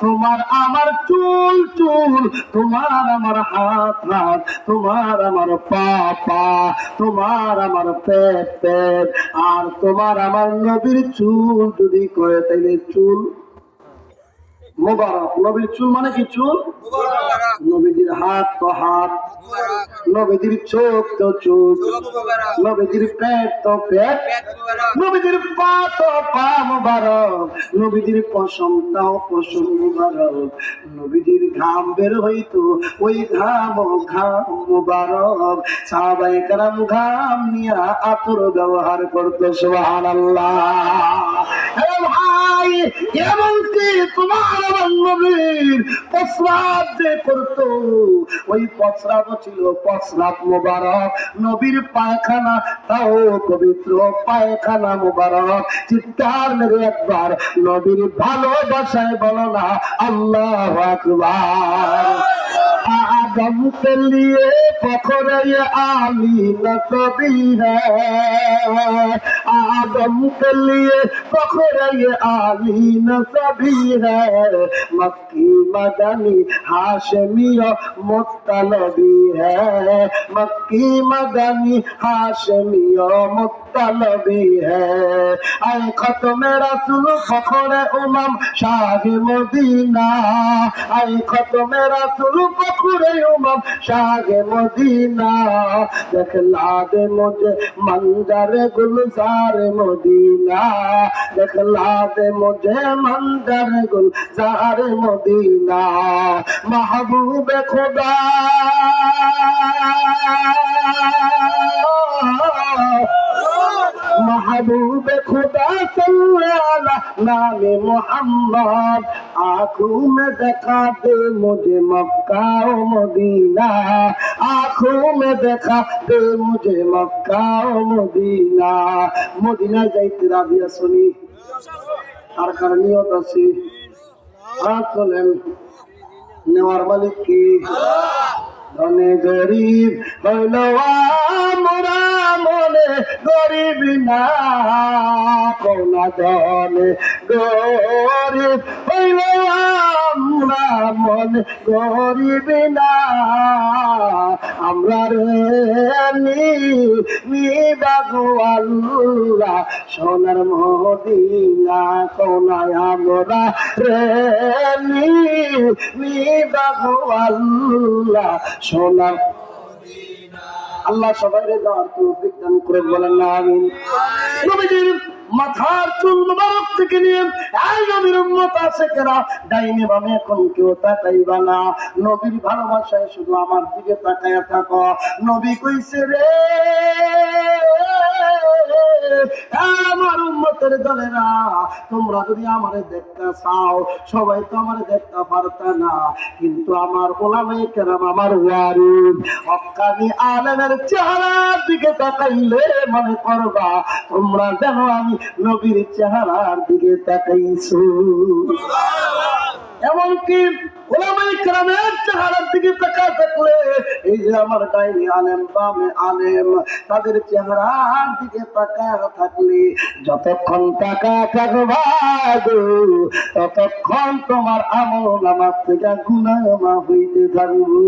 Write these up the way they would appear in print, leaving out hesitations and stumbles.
তোমার আমার চুল চুল, তোমার আমার হাত হাত, তোমার আমার পা পা, তোমার আমার পেট পেট, আর তোমার আমার নবীর চুল যদি কয় তাইলে চুল মোবারক। নবীর চুল মানে কি? চুল নবীজির হাত তো হাত, নবীজির চোখ তো চোখ, নবীজির পেট তো পেট, নবীজির পা তো পা মোবারক, নবীজির পশমটাও পশম মোবারক, নবীজির ঘাম বের হইতো ওই ঘাম ঘাম মোবারক। সাহাবায়ে কেরাম ঘাম নিয়া আতর ব্যবহার করতো। সুবহানাল্লাহ। ভাই এমনকি তোমার আমার নবীর প্রস্রাব যে করতো, ওই প্রস্রাব ছিল প্রস্রাব মোবারক। নবীর পায়খানা তাও পবিত্র পায়খানা মোবারক। চিৎকার মেরে একবার নবীর ভালোবাসায় বলো না আল্লাহু আকবার। आदम के लिए फख्र ये आली नसबी है, आदम के लिए फख्र ये आली नसबी है, मक्की मदनी हाशमी मुत्तलबी है, मक्की मदनी हाशमी मुत्तलबी है। आए खत्म रसूल फख्र उमम शाह मदीना, आए खत्म रसूल फख्र उमम शाह मदीना, दिखला दे मुझे मंजर गुलजार मदीना, दिखला दे मुझे मंजर गुलजार मदीना। महबूब खुदा महबूब खुदा सल्लल्लाहु नामे मोहम्मद, आँखों में देखा दे मुझे मक्का और मदीना, आँखों में देखा दे मुझे मक्का और मदीना। मदीना যাইতে রাজি আসনি? আর কার নিয়ত আছে? হাত তোলেন। নেওয়ার মালিক কি? ধনে গরিব হইল আমরা মনে গরিব না, কোনা ধনে গরিব হইল আমরা মনে গরিব না, আমরা রে নিবাগো আল্লাহ সোনার মদিনা, কোনায় আমরা রে নিবাগো আল্লাহ সোনার মদিনা। আল্লাহ সবাইকে যাওয়ার তৌফিক দান করে বলেন না আমিন। নবীজির মাথার চুল মুবারক থেকে নিয়ে এই নবীর উম্মত আশিকেরা ডাইনে বামে এখন কেউ তাকাইবা না, নবীর ভালোবাসায় শুধু আমার দিকে তাকায়া থাকো। নবী কইছে রে আমার উম্মতের দলেরা, তোমরা যদি আমারে দেখতে চাও সবাই তো আমারে দেখতে পারতা না, কিন্তু আমার ওলামায়ে কেরাম আমার ওয়ারিস হক্কানি আলেমের চেহারার দিকে তাকাইলে মনে করবা তোমরা যেন আমি নবীর চেহারার দিকে তাকাইছো। এমনকি ওলামায়ে কেরামের চেহারার দিকে তাকায় থাকলে এই যে আমার ডাইনি আলেম বামে আলেম তাদের চেহারার দিকে তাকায় থাকলে যতক্ষণ তাকায় থাকবা ততক্ষণ তোমার আমল নামাজ থেকে গুনাহ মাফ হইতে থাকবে।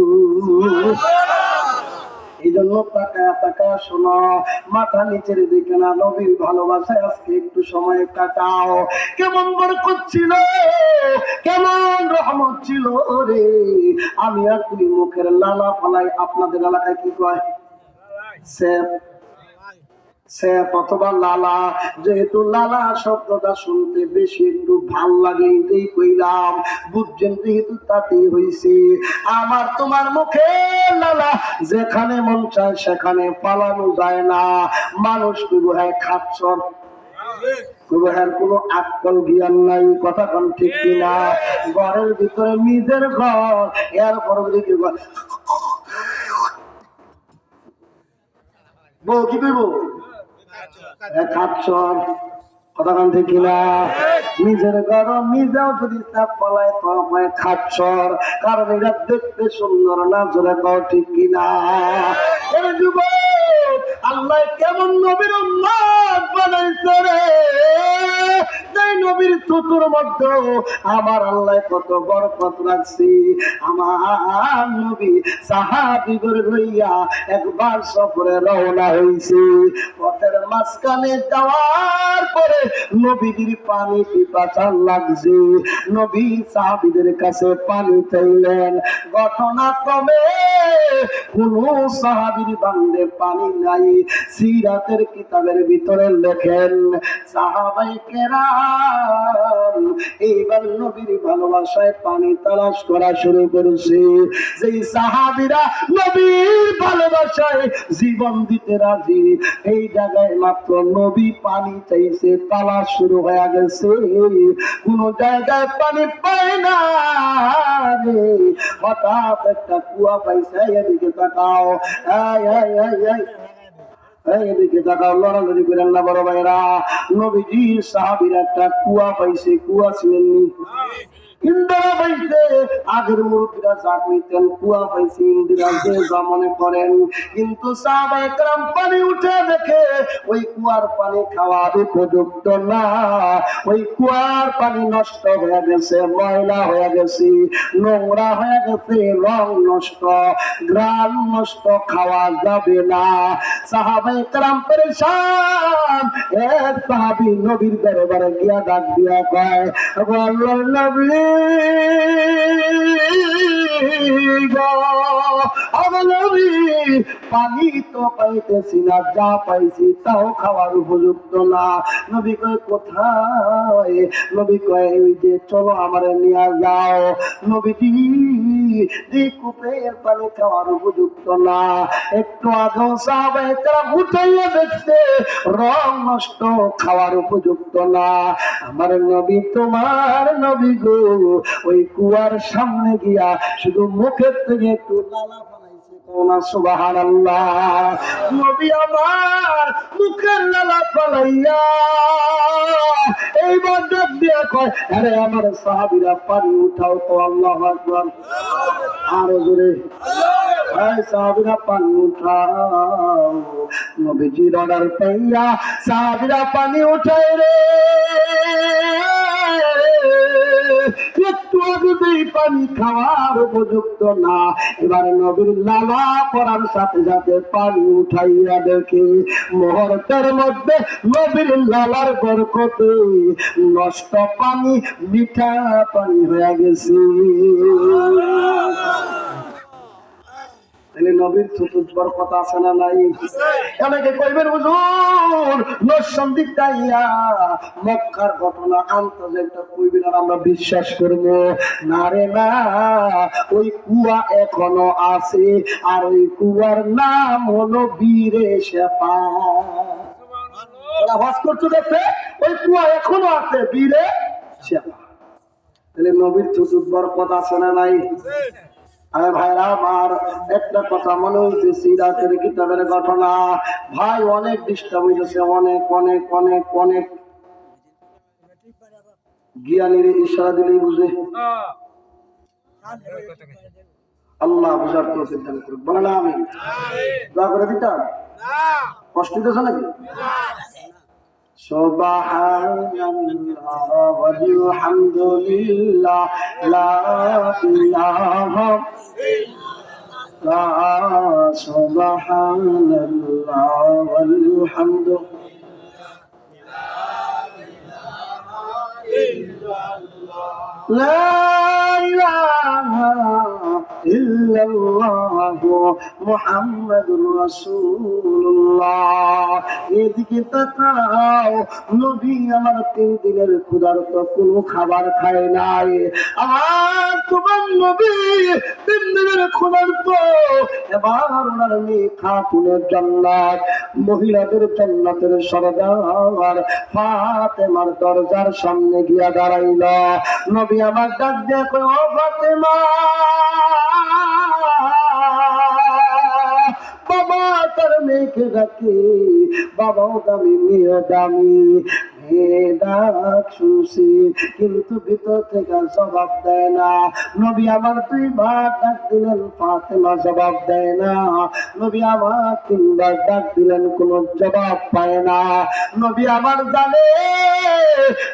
এই জন্য তাকায় তাকায় শোনো, মাথা নিচের দিকে না, নবীর ভালোবাসায় আজকে একটু সময় কাটাও। কেমন বরকত ছিল, কেমন রহমত ছিল রে। আমি আর তুমি মুখের লালা ফালাই, আপনাদের এলাকায় কি কয়? সেপ সেপ অথবা লালা। যেহেতু লালা শব্দটা শুনতে বেশি একটু ভাল লাগে এটাই কইলাম, বুঝছেন? যেহেতু তাতেই হইছে। আমার তোমার মুখে লালা যেখানে মন চায় সেখানে পালানো যায় না। মানুষ কইবহায় খাচ্ছর, কইবহার কোনো আক্কল জ্ঞান নাই, কথা কোন ঠিক কিনা? ঘরের ভিতরে নিজের ঘর, এরপর দেখি বউ কি কইব? খাচ্ছর, কথা কোন ঠিক কিনা? নিজের ঘর নিজেও যদি চাপ পালায় তো খাচ্ছর, কারণ এটা দেখতে সুন্দর না, জোরে কও ঠিক কিনা? আল্লাহ কেমন নবীর উম্মত বানাইছে রে, যেই নবীর থুতুর মধ্যে আমার আল্লাহ কত বরকত রাখছি। আমার নবী সাহাবীদের লইয়া একবার সফরে রওনা হইছে। পথের মাঝখানে যাওয়ার পরে নবীর পানি পিপাসা লাগছে। নবী সাহাবীদের কাছে পানি চাইলেন। ঘটনাক্রমে কোন সাহাবীর বান্দে পানি নাই। সিরাতের কিতাবের ভিতরে লেখেন সাহাবায়ে কেরাম এইবার নবীর ভালোবাসায় পানি তালাশ করা শুরু করেছে। যেই সাহাবীরা নবীর ভালোবাসায় জীবন দিতে রাজি, এই জায়গায় মাত্র নবী পানি চাইছে, তালাশ শুরু হয়ে গেছে। কোন জায়গায় পানি পায় না রে। হঠাৎ একটা কুয়া পাইছে, এদিকে তাকাও, এদিকে তাকাও, লড়ালড়ি করেন না বড় ভাইরা। নবীজি সাহাবীরা একটা কুয়া পাইছে। কুয়া ছিলেননি, ইন্দিরা পাইছে। আগের মুরব্বীরা যা কইতেন কুয়া পাইছে, ইন্দিরা যে যা মনে করেন। কিন্তু সাহাবায়ে কেরাম পানি উঠে দেখে ওই কুয়ার পানি খাওয়ার উপযুক্ত না। ওই কুয়ার পানি নষ্ট হয়ে গেছে, ময়লা হয়ে গেছে, নোংরা হয়ে গেছে, রং নষ্ট, গ্রাম নষ্ট, খাওয়া যাবে না। সাহাবায়ে কেরাম পেরেশান। এক সাহাবী নবীর দরবারে গিয়া ডাক দিয়া কয়, আল্লাহর নবী পানি তো পাইতেছি না, যা পাইছি তাও খাওয়ার উপযুক্ত না। নবী কয় কোথায়? নবী কয় ওই যে চলো আমারে নিয়ে যাও। নবীজি এই কূপের পানি খাওয়ার উপযুক্ত না। একটু আগেও সাহাবায়ে কেরাম উঠাইয়া দেখছে রং নষ্ট, খাওয়ার উপযুক্ত না। আমার নবী তোমার নবী গো ওই কুয়ার সামনে গিয়া শুধু মুখের থেকে একটু লালা ফালাইছে। সুবহানাল্লাহ। নবী আমার মুখের লালা ফালাইয়া এইবার ডাক দিয়া কয়, আরে আমার সাহাবীরা পানি উঠাও তো। আল্লাহু আকবার। আরো জোরে, সাহাবীরা পানি উঠাও। নবীজির অর্ডার পাইয়া সাহাবীরা পানি উঠায় রে। একটু আগে পানি খাওয়ার উপযুক্ত না। এবার নবীর লালা পড়ার সাথে সাথে পানি উঠাইয়া দেখে মুহূর্তের মধ্যে নবীর লালার বরকতে নষ্ট পানি মিঠা পানি হয়ে গেছে। নবীর থুতুর বরকত আছে না নাই? অনেকে কইবেন হুজুর নরসন্দিকাইয়া মক্কার ঘটনা আন্তর্জাতিক কইবেন আর আমরা বিশ্বাস করব না রে না। ওই কুয়া এখনো আছে, আর ওই কুয়ার নাম হলো বীরে শেফা। ওরা ভাস করতে দেখে ওই কুয়া এখনো আছে, বীরে শেফা। তাহলে নবীর থুতুর বরকত আছে না নাই? আরে ভাইরা আমার একটা কথা মনে হইছে, সিরাতের কিতাবের ঘটনা ভাই অনেক ডিস্টার্ব হইতেছে, অনেক অনেক অনেক অনেক। জ্ঞানীর ইশারা দিলেই বুঝে। আল্লাহ বুঝার তৌফিক দান করুক। বলে না আমি দোয়া করে দিতাম, কষ্ট দিতেছ নাকি? সুবহানাল্লাহ ওয়া বিহামদিল্লাহ লা ইলাহা ইল্লাল্লাহ সুবহানাল্লাহ ওয়া বিহামদিল্লাহ লা ইলাহা ইল্লাল্লাহ মুহাম্মাদুর রাসূলুল্লাহ। এদিকে তাকাও, নবী আমার 3 দিনের ক্ষুধার্ত কোনো খাবার খায় নাই। আমার তোমার নবী 3 দিনের ক্ষুধার্ত। এবার ওনার মেয়ে খাতুনের জান্নাত, মহিলাদের জান্নাতের সরদার ফাতেমার দরজার সামনে গিয়া দাঁড়াইল। নবী আমার ডাক দিয়ে কয়, ও ফাতেমা। বাবা তার মেয়েকে ডাকে, বাবাও দামি মেয়েও দামি। ডাক শুনছি, কিন্তু ভিতর থেকে জবাব দেয় না। নবী আমার 2 বার ডাক দিলেন, ফাতেমা জবাব দেয় না। নবী আমার 3 বার ডাক দিলেন, কোন জবাব পায় না। নবী আমার জানে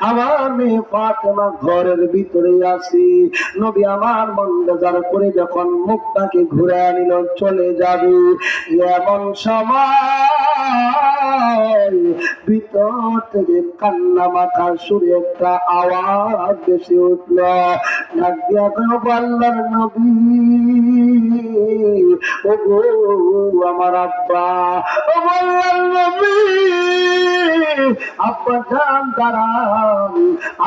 আমার মেয়ে ফাতেমা ঘরের ভিতরে আছে। নবী আমার মন বেজার করে যখন মুখটাকে ঘুরে নিল চলে যাবে, এমন সময় ভিতর থেকে কান্না মাথা সুরে একটা আওয়াজ ভেসে উঠল। ডাক দিয়া গো আল্লাহর নবী, ও গো আমার আব্বা, ও আল্লাহর নবী, আব্বা জান দাঁড়ান।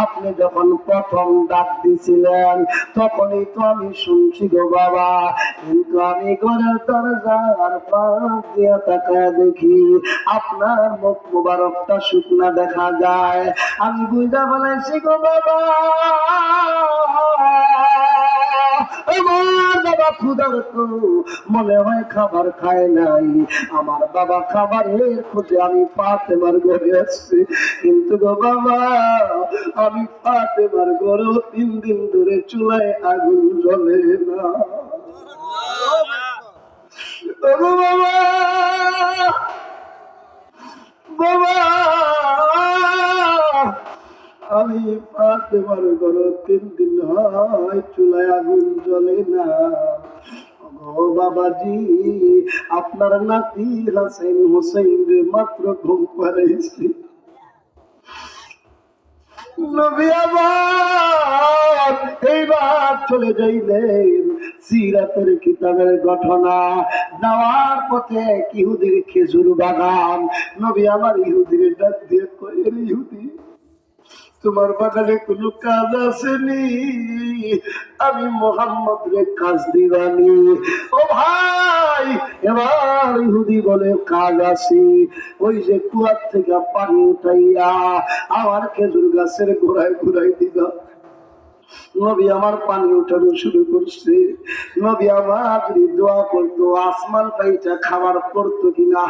আপনি যখন প্রথম ডাক দিছিলেন তখনই তো আমি শুনছি গো বাবা, কিন্তু আমি ঘরের দরজার পাশ দিয়া তাকায় দেখি আপনার মুখ মুবারকটা শুকনা দেখা যায়। আমি বুঝা বলেছি গো বাবা, আমার বাবা ক্ষুধার্ত, মনে হয় খাবার খায় নাই। আমার বাবা খাবারের খোঁজে আমি ফাতেমার ঘরে আসছি, কিন্তু গো বাবা আমি ফাতেমার ঘরেও 3 দিন ধরে চুলায় আগুন জ্বলে না। বাবা বাবা আমি ফাতেমার ঘরে 3 দিন হয় চুলায় আগুন জ্বলে না। ও বাবাজি, আপনার নাতি হাসান হোসেন রে মাত্র ঘুম পাড়াইছি। নবী আবার এইবার চলে যাইলেন সিরাতের কিতাবের ঘটনা। যাওয়ার পথে ইহুদির খেজুর বাগান। নবী আমার ইহুদির ডাক দিয়ে কই, ইহুদি তোমার বাগানে কোনো কাজ আসেনি? আমি মোহাম্মদ রে কাজ দিবানি। ও ভাই, এবার ইহুদি বলে কাজ আছে, ওই যে কুয়ার থেকে পানি উঠাইয়া আমার খেজুর গাছের গোড়ায় ঘুরাই দিবা। নবী আমার পানি উঠানো শুরু করছে। নবী আমার যদি দোয়া করতো আসমান পাইটা খাবার পড়তো কিনা।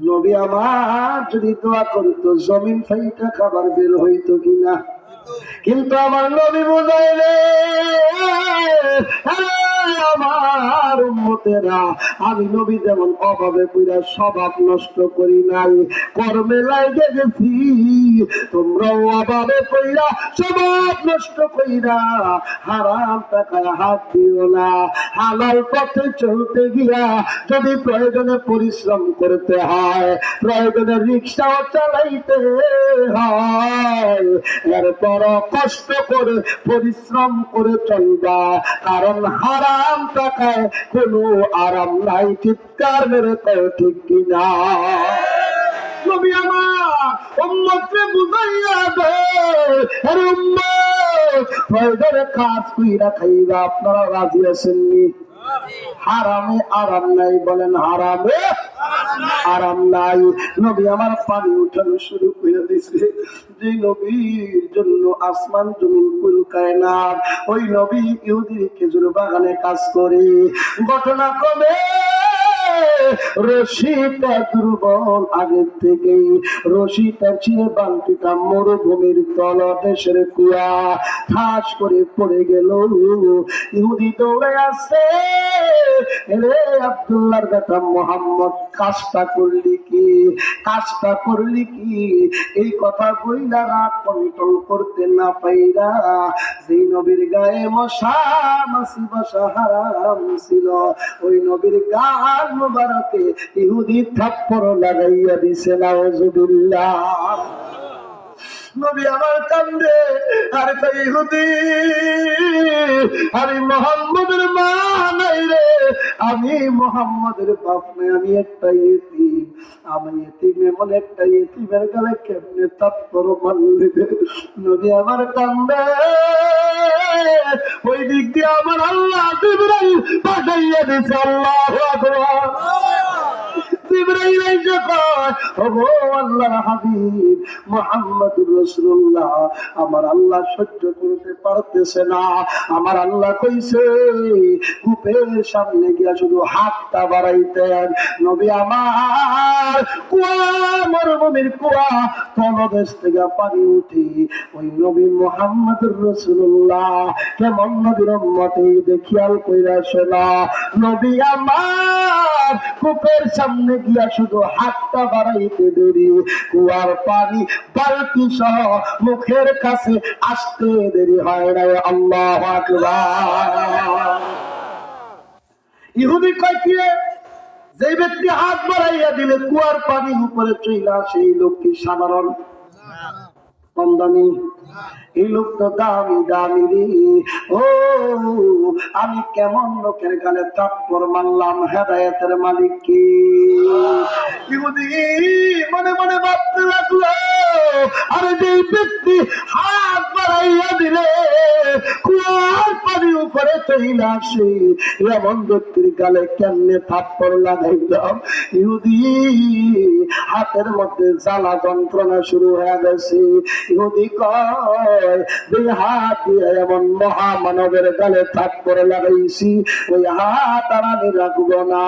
নবী আমার যদি দোয়া করতো জমিন ফাইটা খাবার বের হইতো কিনা। কিন্তু আমার নবী বুঝাইলে আমার উম্মতেরা, আমি নবী যেমন অভাবে পুরা স্বভাব নষ্ট করি নাই, কর্মে লাগে গেছি। তোমরাও অভাবে কইরা স্বভাব নষ্ট কইরা হারাম টাকায় হাত দিও না। হালাল পথে চলতে গিয়া যদি প্রয়োজনে পরিশ্রম করতে হয়, প্রয়োজনে রিক্সাও চালাইতে হয়, এরপর কষ্ট করে পরিশ্রম করে চলবা, কারণ হারাম টাকায় কোনো আরাম নাই। চিৎকার মেরে কয় ঠিক কিনা? নবী আমার উম্মতকে বুঝাইয়া দে, আরে উম্মত প্রয়োজনে কাজ কইরা খাইবা। আপনারা রাজি আছেননি? হারামে আরাম নাই, বলেন হারামে আরাম নাই। নবী আমার পানি উঠানো শুরু করে দিছে। যে নবীর জন্য আসমান জমিন কুল কায়নাত, ওই নবী ইহুদির খেজুর বাগানে কাজ করে। ঘটনা কবে রশিটা দুর্বল আগের থেকেই, রশিটা ছিঁড়ে বালতিটা মরুভূমির তলদেশের কুয়া ঠাস করে পড়ে গেল। ইহুদি দৌড়ে আসছে, রে আব্দুল্লাহর বেটা মোহাম্মদ, কাজটা করলি কি, কাজটা করলি কি? এই কথা কইলা রাগ কন্ট্রোল করতে না পাইরা যেই নবীর গায়ে মশা মাছি বসা হারাম ছিল, ওই নবীর গাল মুবারকে ইহুদি থাপ্পড় লাগাইয়া দিছে। নাউজুবিল্লাহ। নবী আমার কান্দে আর কই, ইহুদি আমি মোহাম্মদের মা নাই রে, আমি মোহাম্মদের বাপ নাই, আমি একটা ইতিম। আমি ইতিম, এমন একটা ইতিমের গালে কেমনে থাপ্পড় মারলি? নবী আমার কান্দে। ওই দিক দিয়ে আমার আল্লাহ জিবরাইল পাঠাইয়া দিছে। আল্লাহু আকবার। জিবরাইল আইসা কয়, ওগো আল্লাহর হাবিব মুহাম্মদুর রাসূলুল্লাহ, আমার আল্লাহ সহ্য করতে পারতেছে না। আমার আল্লাহ কইছে কূপের সামনে গিয়া শুধু হাতটা বাড়াইতেন। নবী আমার কুয়া, মরুভূমির কুয়া, তলদেশ থেকে পানি উঠি, ওই নবী মুহাম্মদুর রাসূলুল্লাহ কেমন নবীর উম্মতে দেখিয়াল কইরা শোনা। নবী আমার কূপের সামনে গিয়া শুধু হাতটা বাড়াইতে দেরি, কুয়ার পানি বালতি সহ মুখের কাছে আসতে দেরি হয় না। আল্লাহু আকবার। ইহুদি কয় কি, যে ব্যক্তি হাত বাড়াইয়া দিলে কুয়ার পানি উপরে চইলা, সেই লোক কি সাধারণ কম দামি? এই লোক তো দামি দামি রে। ও আমি কেমন লোকের গালে থাপ্পড় মারলাম, হেদায়েতের মালিক কি? ইহুদি মনে মনে ভাবতে লাগলো, আরে যে ব্যক্তি হাত বাড়াইয়া দিলে কুয়ার পানি উপরে চইলা আসে, এমন ব্যক্তির গালে কেমনে থাপ্পড় লাগাইলাম? ইহুদি হাতের মধ্যে জ্বালা যন্ত্রণা শুরু হয়ে গেছে। ইহুদি কয়, যে হাত দিয়ে এমন মহামানবের গালে থাপ্পড় লাগাইছি, ওই হাত আর আমি রাখবো না।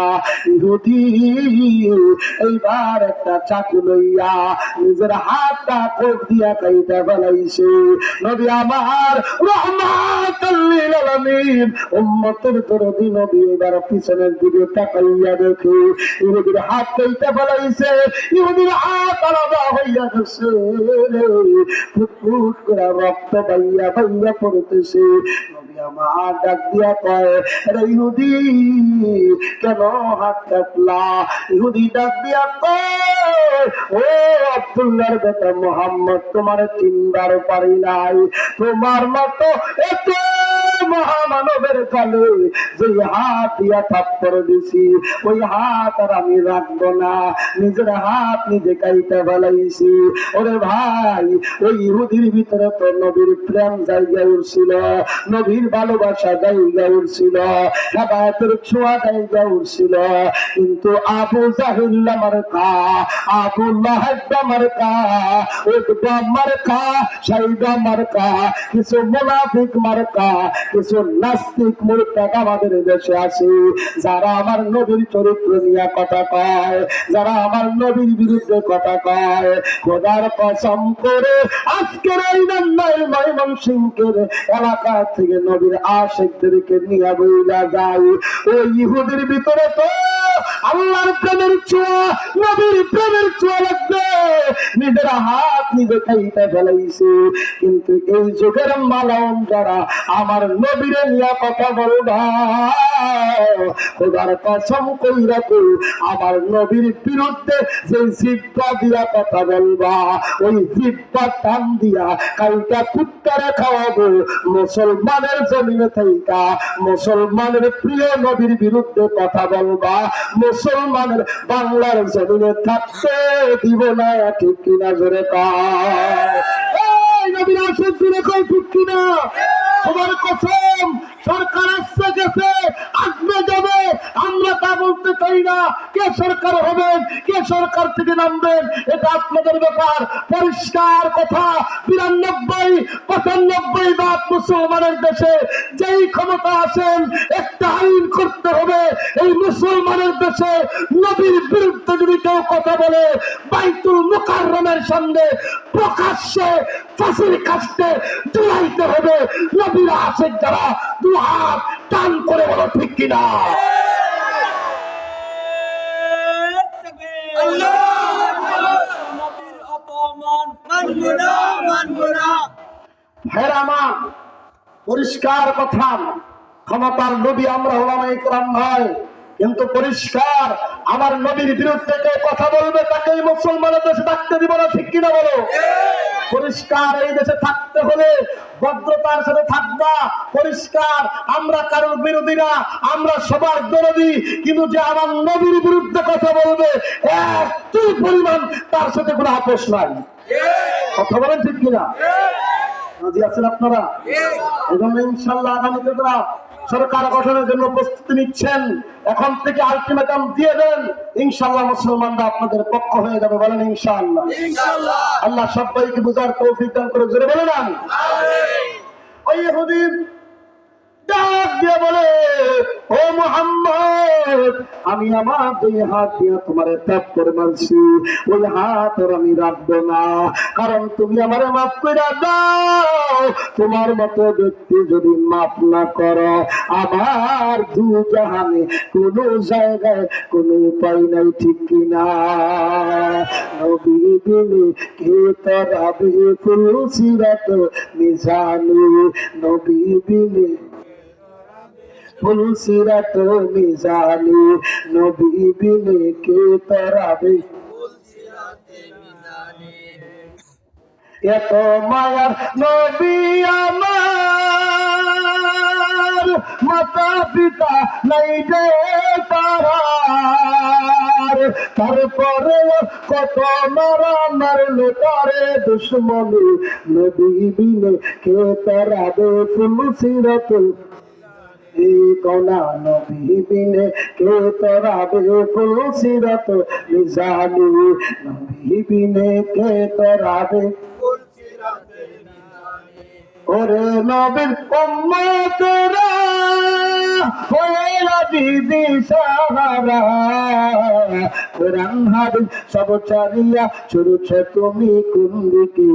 ইহুদি এইবার একটা চাকু লইয়া নিজের হাতটা কোপ দিয়া কাইটা ফেলাইছে। নবী আমার রাহমাতুল লিল আলামিন, উম্মতের দরদি নবী এবার পিছনের দিকে তাকাইয়া দেখে ইহুদির হাত কাইটা ফেলাইছে। ইহুদির হাত আলাদা হইয়া গেছে, ফুটফুট করে রক্ত বাইয়া বাইয়া পড়তেছে। নবী আমার ডাক দিয়া কয়, রে ইহুদি কেন হাত কাটলা? ইহুদি ডাক দিয়া কয়, ও আব্দুল্লাহর বেটা মুহাম্মদ, তোমার চিনবার পারি নাই। তোমার মতো এত মহামানবের গালে যে হাত দিয়া থাপ্পড় দিছি, ওই হাত আর আমি রাখবো না। নিজের হাত নিজে কাইটা ফেলাইছি। ওরে ভাই, ওই ইহুদির ভিতরে তো নবীর প্রেম জায়গা উঠছিল, নবীর ভালোবাসা জায়গা উঠছিল, হেদায়েতের ছোঁয়া জায়গা উঠছিল। কিন্তু আবু জাহিল মার্কা, আবু লাহাব মার্কা, উতবা মার্কা, শাইবা মার্কা, কিছু মুনাফিক মার্কা, কিছু নাস্তিক মুরতাদ আমাদের দেশে আছে, যারা আমার নবীর চরিত্র নিয়ে কথা কয়, যারা আমার নবীর বিরুদ্ধে কথা কয়। খোদার কসম করে আজকের এই নান্দাইল ময়মনসিংহের এলাকা থেকে নবীর আশিকদেরকে নিয়ে বইলা যায়। ওই ইহুদির ভিতরে তো আল্লাহর প্রেমের ছোঁয়া, নবীর প্রেমের ছোঁয়া লাগবে, নিজের হাত নিজে খাইতে ফেলাইছে। কিন্তু এই যুগের মালাম যারা আমার নবীরে নিয়ে কথা বলবা, খোদার কসম কইরা তো আমার নবীর বিরুদ্ধে যে জিহ্বা দিয়া কথা বলবা, ওই জিহ্বা টান দিয়া কালটা কুত্তারে খাওয়াবো। মুসলমানের জমিনে থাইকা মুসলমানের প্রিয় নবীর বিরুদ্ধে কথা বলবা, মুসলমানের বাংলার জমিনে থাকতে দিব না। ঠিক কিনা জোরে কয়? এই নবীর আশিক জুড়ে কয় ঠিক কিনা? তোমার কসম, সরকার আসছে গেছে, আসবে যাবে, আমরা তা বলতে চাই না। কে সরকার হবেন, কে সরকার থেকে নামবেন, এটা আপনাদের ব্যাপার। পরিষ্কার কথা, 92-95% মুসলমানের দেশে যেই ক্ষমতা আসেন, একটা আইন করতে হবে। এই মুসলমানের দেশে নবীর বিরুদ্ধে যদি কেউ কথা বলে, বাইতুল মুকাররমের সামনে প্রকাশ্যে ফাঁসির কাস্টে ঝুলাইতে হবে। নবীর আশিক যারা দু হাত টান করে বলো ঠিক কিনা? পরিষ্কার কথা, ক্ষমতার নবী আমরা ওলামায়ে কেরাম ভাই, কিন্তু পরিষ্কার আমার নবীর বিরুদ্ধে কেউ কথা বলবে, তাকে মুসলমানের দেশে থাকতে দিব না। ঠিক কিনা বলো? পরিষ্কার, এই দেশে থাকতে হলে ভদ্রতার সাথে থাকবা। পরিষ্কার, আমরা কারোর বিরোধী না, আমরা সবার বিরোধী, কিন্তু যে আমার নবীর বিরুদ্ধে কথা বলবে, একটু পরিমাণ তার সাথে কোনো আপোষ নাই। কথা বলেন ঠিক কিনা? রাজি আছেন আপনারা? এই জন্য ইনশাল্লাহ আগামীতে সরকার গঠনের জন্য প্রস্তুতি নিচ্ছেন, এখন থেকে আলটিমেটাম দিয়ে দেন, ইনশাআল্লাহ মুসলমানরা আপনাদের পক্ষ হয়ে যাবে। বলেন ইনশাআল্লাহ। আল্লাহ সবাইকে বুঝার তৌফিক দান করে, জোরে বলেন আমিন। ওই ইহুদি ডাক দিয়ে বলে, ও মুহাম্মদ, আমি আমার দুই হাত দিয়ে তোমার ত্যাগ করে মানছি, ওই হাত আর আমি রাখবো না, কারণ তুমি আমারে মাফ করে দাও। তোমার মতো ব্যক্তি যদি মাফ না করো, আমার দু জাহানে কোন জায়গায় কোন উপায় নাই, ঠিক কিনা? নবী বিনে কে তরাবে ফুলসিরাত মিজানি, নবী বিনে ফুলসিরাত মিজানি, নবী বিনে কে তরাবে। এত মায়ার নবী আমার, মাতা পিতা নাই যে তারার, তারপরে কত মারা মারলো তারে দুশ্মনী, নবী বিনে কে তরাবে ফুলসিরাত কোনা, নবী বিনে কে তরাবে ফুলসিরাত মিজানি, নবী বিনে কে তরাবে। ওরে নবীর উম্মতরা হয়ে দিদি সাহারা, কোরআন হাদিস সব ছাড়িয়া ছুড়ছ তুমি কোন দিকে,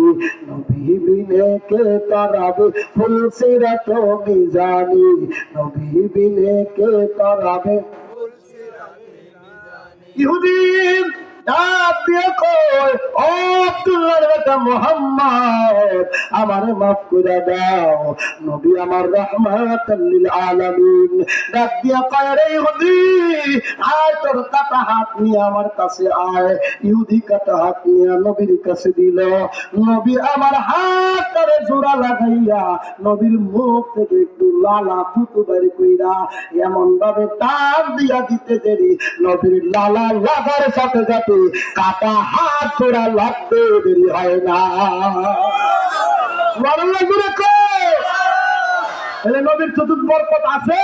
নবী বিনে কে তরাবে ফুলসিরাত মিজানি, নবী বিনে কে তরাবে। ইহুদি ডাক দিয়ে কয়, ও আব্দুল্লাহর বেটা মুহাম্মদ, আমারে মাফ করে দাও, নবী আমার রাহমাতাল লিল আলামিন। ডাক দিয়ে কয়, রে ইহুদি, আয় তোর কাটা হাত নিয়ে আমার কাছে আয়। ইহুদি কাটা হাত নিয়ে নবীর কাছে দিল। নবী আমার হাতটারে জোড়া লাগাইয়া নবীর মুখ থেকে একটু লালা থুতু বের কইরা এমন ভাবে টান দিয়া দিতে দেরি, নবীর লালা লাগার সাথে সাথে কাটা হাত জোড়া লাগতে দেরি হয় না। নবীর চতুর্থ বরকত আছে,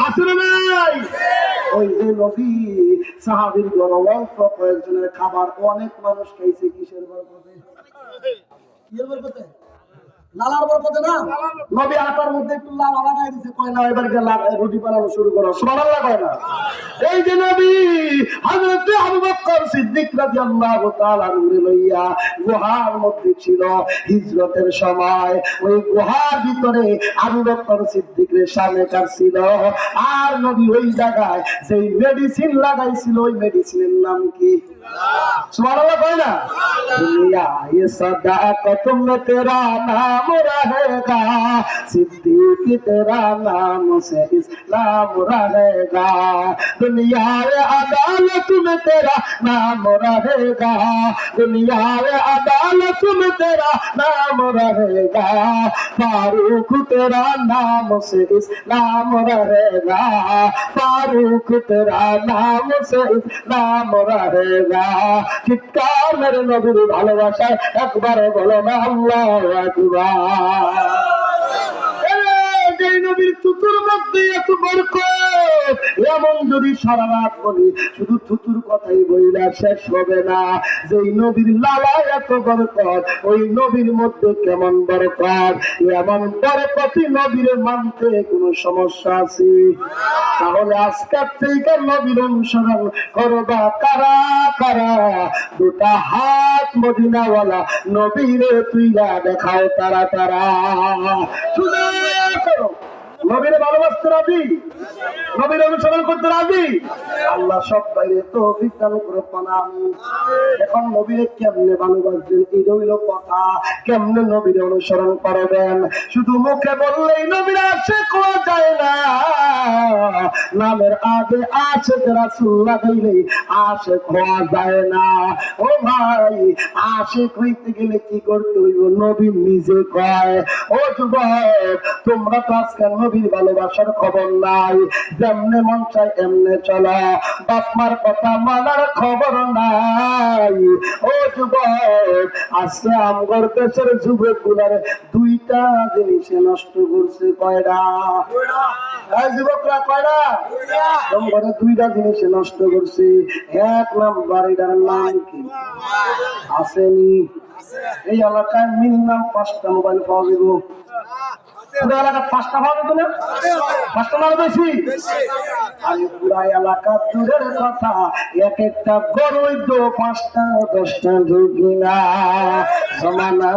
আছে না নাই? ওই যে নবী সাহাবীর ঘরে অল্প কয়েকজনের খাবার অনেক মানুষ খাইছে, কিসের বরকতে? কিসের বরকতে? লালার বরকতে না? নবী আটার মধ্যে একটু লালা লাগাই দিয়েছে, কয় না এবার রুটি বানানো শুরু করো, সুবহানাল্লাহ কয় না? এই যে নবী হযরত আবু বকর সিদ্দিক রাদিয়াল্লাহু তাআলা আনহু লইয়া গুহার মধ্যে ছিল হিজরতের সময়, ওই গুহার ভিতরে আবু বকর সিদ্দিকের সামনে কাটছিল, আর নবী ওই জায়গায় সেই মেডিসিন লাগাইছিল, ওই মেডিসিনের নাম কি? সুবহানাল্লাহ কয় না? দুনিয়া ये सदाकत में तेरा नाम रहेगा, सिद्दीक तेरा नाम से इस्लाम रहेगा, दुनिया अदालत में तेरा नाम रहेगा, दुनिया अदालत में तेरा नाम रहेगा, फारूक तेरा नाम से इस्लाम रहेगा, फारूक तेरा नाम से इस्लाम रहेगा। চিৎকার মেরে নবীর ভালোবাসায় একবার বলো না আল্লাহু আকবার। যে নবীর থুতুর মধ্যে এত বরকত, এমন যদি সারা রাত বলি শুধু থুতুর কথাই বইলা শেষ হবে না। যেই নবীর লালায় এত বরকত, ওই নবীর মধ্যে কেমন বরকত, এমন বরকতই নবীর মানতে কোনো সমস্যা আছে? তাহলে আজকের থেকে নবীর অনুসরণ করবা কারা কারা? দুটা হাত মদিনাওয়ালা নবীরে তুইরা দেখাও তারা তারা। নবীরে ভালোবাসতে রাজি, নবীর অনুসরণ করতে রাজি। আল্লাহ সব বাইরে তো বিজ্ঞান করে পানামি। এখন নবীরে কেমনে ভালোবাসবেন, এই রইল কথা। কেমনে নবীরে অনুসরণ করবেন? শুধু মুখে বললেই নবীর আশিক হওয়া যায় না, নামের আগে আশেক রাসূল লাগাইলে আশেক হওয়া যায় না। ও ভাই, আশেক হইতে গেলে কি করতে হইব? নবী নিজে কয়, ও যুবক, তোমরা তো আজকে নবীর ভালোবাসার খবর নাই, যেমনে মন চায় এমনে চলো, বাপ মার কথা মানার খবর নাই। ও যুবক, আজকে আমগর দেশের যুবক গুলার দুইটা জিনিসে নষ্ট করছে। কয়টা? যুবকরা কয়টা? তোমার দুইটা জিনিসে নষ্ট করছে। এক নাম্বার, এটার নাম কি আসেনি? এই এলাকায় মিনিমাম 5টা মোবাইল পাওয়া যাব। পুরো এলাকা 5টা পাওয়া যেত না? 5টা মাল বেশি। আর পুরা এলাকা দূরের কথা, এক একটা গরুই তো 5টা 10টা ঢুকি না। জমানা